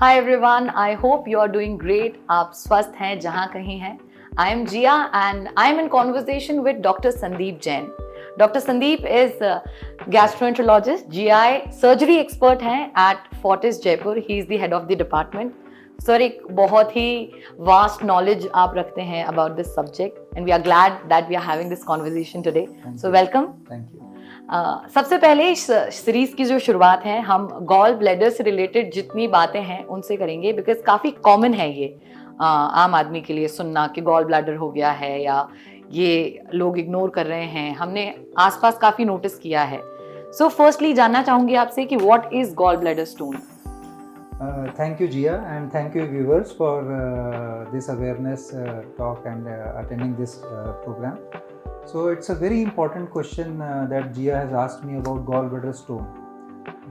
Hi everyone, I hope you are doing great. आप स्वस्थ हैं जहाँ कहीं हैं. I am Jia and I am in conversation with Dr. Sandeep Jain. Dr. Sandeep is a gastroenterologist, GI surgery expert हैं at Fortis Jaipur. He is the head of the department. Sir एक बहुत ही vast knowledge आप रखते हैं about this subject and we are glad that we are having this conversation today. So welcome. Thank you. सबसे पहले इस series की जो शुरुआत है हम गॉल ब्लैडर से रिलेटेड जितनी बातें हैं उनसे करेंगे बिकॉज काफ़ी कॉमन है ये आम आदमी के लिए सुनना कि गॉल ब्लैडर हो गया है या ये लोग इग्नोर कर रहे हैं. हमने आसपास काफ़ी नोटिस किया है. सो फर्स्टली जानना चाहूँगी आपसे कि what is gall bladder stone. Thank you, Jia, and thank you, viewers, for this awareness talk and attending this program. So, it's a very important question that Jia has asked me about gallbladder stone.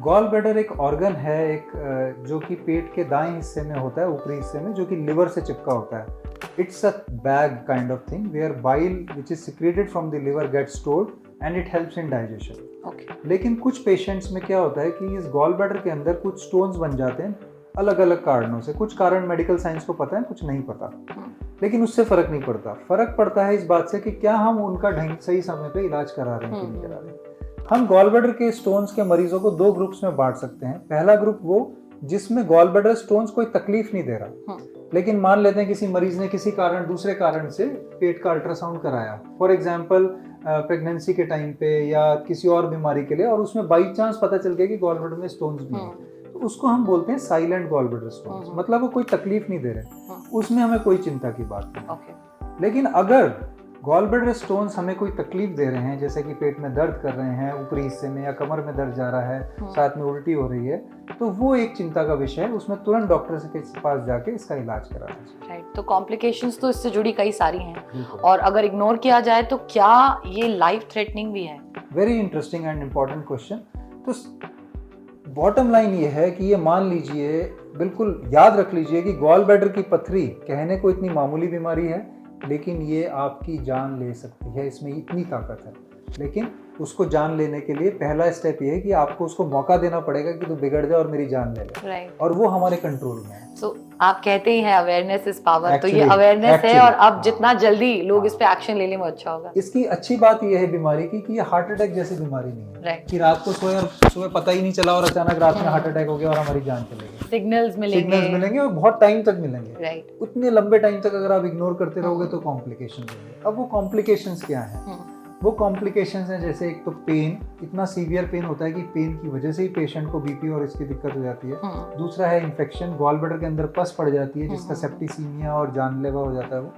Gallbladder एक organ है जो कि पेट के दाएं हिस्से में होता है, ऊपरी हिस्से में, जो कि liver से चिपका होता है. It's a bag kind of thing where bile which is secreted from the liver gets stored and it helps in digestion. Okay. लेकिन कुछ पेशेंट्स में क्या होता है कि इस गॉल ब्लैडर के अंदर कुछ स्टोन्स बन जाते हैं अलग अलग कारणों से. कुछ कारण मेडिकल साइंस को पता है, कुछ नहीं पता, लेकिन उससे फर्क नहीं पड़ता. फर्क पड़ता है इस बात से कि क्या हम उनका सही समय पे इलाज करा रहे हैं कि नहीं करा रहे. हम गॉल ब्लैडर के स्टोन्स के मरीजों को दो ग्रुप्स में बांट सकते हैं. पहला ग्रुप वो जिसमें गॉल ब्लैडर स्टोन्स कोई तकलीफ नहीं दे रहा, लेकिन मान लेते हैं किसी मरीज ने किसी कारण दूसरे कारण से पेट का अल्ट्रासाउंड कराया, फॉर एग्जांपल प्रेगनेंसी के टाइम पे या किसी और बीमारी के लिए, और उसमें बाई चांस पता चल गया कि गॉल ब्लैडर में स्टोन्स भी हैं, तो उसको हम बोलते हैं साइलेंट गॉल ब्लैडर स्टोन्स. मतलब वो कोई तकलीफ नहीं दे रहे, उसमें हमें कोई चिंता की बात नहीं. लेकिन अगर गॉल ब्लैडर स्टोन्स हमें कोई तकलीफ दे रहे हैं, जैसे कि पेट में दर्द कर रहे हैं ऊपरी हिस्से में, या कमर में दर्द जा रहा है, साथ में उल्टी हो रही है, तो वो एक चिंता का विषय है. उसमें तुरंत डॉक्टर के पास जाके इसका इलाज कराना चाहिए. राइट. तो कॉम्प्लिकेशंस तो इससे जुड़ी कई सारी हैं, और अगर इग्नोर किया जाए तो क्या ये लाइफ थ्रेटनिंग भी है? Very interesting and important question. तो बॉटम लाइन ये है कि ये मान लीजिए, बिल्कुल याद रख लीजिए कि गॉल ब्लैडर की पथरी कहने को इतनी मामूली बीमारी है, लेकिन ये आपकी जान ले सकती है. इसमें इतनी ताकत है. लेकिन उसको जान लेने के लिए पहला स्टेप ये है कि आपको उसको मौका देना पड़ेगा कि तू बिगड़ जाए और मेरी जान ले ले. राइट. और वो हमारे कंट्रोल में है. सो आप कहते ही हैं अवेयरनेस इज पावर. तो ये अवेयरनेस है, और अब जितना जल्दी लोग इस पे एक्शन ले लें वो अच्छा होगा. इसकी अच्छी बात ये है बीमारी की कि ये हार्ट अटैक जैसी बीमारी नहीं है. राइट. कि रात को सोए और सुबह पता ही नहीं चला और अचानक रात में हार्ट अटैक हो गया और हमारी जान चली गई. सिग्नल्स मिलेंगे और बहुत टाइम तक मिलेंगे. राइट. उतने लंबे टाइम तक अगर आप इग्नोर करते रहोगे तो कॉम्प्लिकेशन होंगे. अब वो कॉम्प्लिकेशंस क्या हैं? वो कॉम्प्लिकेशंस हैं जैसे एक तो पेन. इतना सीवियर पेन होता है कि पेन की वजह से ही पेशेंट को बीपी और इसकी दिक्कत हो जाती है. दूसरा है इन्फेक्शन. गॉल ब्लैडर के अंदर पस पड़ जाती है जिसका सेप्टिसीमिया और जानलेवा हो जाता है वो.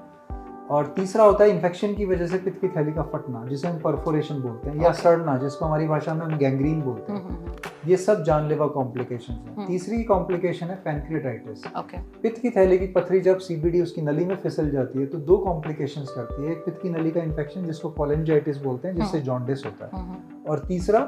और तीसरा होता है इन्फेक्शन की वजह से पित्त की थैली का फटना, जिसे हम परफोरेशन बोलते हैं, या सड़ना, जिसको हमारी भाषा में हम गैंग्रीन बोलते हैं. ये सब जानलेवा कॉम्प्लिकेशंस हैं. तीसरी कॉम्प्लिकेशन है पैनक्रियाटाइटिस. पित्त की थैली की पथरी जब सीबीडी उसकी नली में फिसल जाती है तो दो कॉम्प्लिकेशंस करती है. एक पित्त की नली का इन्फेक्शन जिसको कोलेंजाइटिस बोलते हैं, जिससे जॉन्डिस होता है, और तीसरा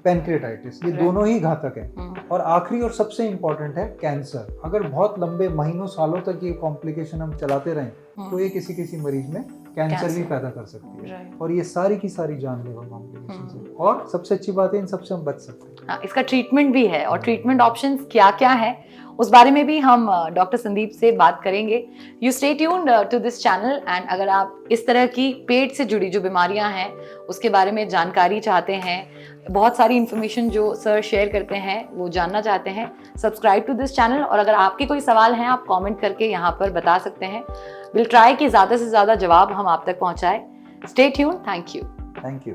पैनक्रियाटाइटिस. ये दोनों ही घातक हैं. और आखिरी और सबसे इम्पोर्टेंट है कैंसर. अगर बहुत लंबे महीनों सालों तक ये कॉम्प्लिकेशन हम चलाते रहें तो ये किसी मरीज में कैंसर भी पैदा कर सकती है. और ये सारी की सारी जानलेवा कॉम्प्लिकेशंस हैं. और सबसे अच्छी बात है इन सबसे हम बच सकते हैं. हाँ, इसका ट्रीटमेंट भी है, और ट्रीटमेंट ऑप्शंस क्या क्या है उस बारे में भी हम डॉक्टर संदीप से बात करेंगे. You stay tuned to this channel. And अगर आप इस तरह की पेट से जुड़ी जो बीमारियां हैं उसके बारे में जानकारी चाहते हैं, बहुत सारी इन्फॉर्मेशन जो सर शेयर करते हैं वो जानना चाहते हैं, सब्सक्राइब टू दिस चैनल. और अगर आपके कोई सवाल हैं आप कमेंट करके यहाँ पर बता सकते हैं. विल ट्राई कि ज़्यादा से ज़्यादा जवाब हम आप तक पहुँचाएं. Stay tuned. Thank you.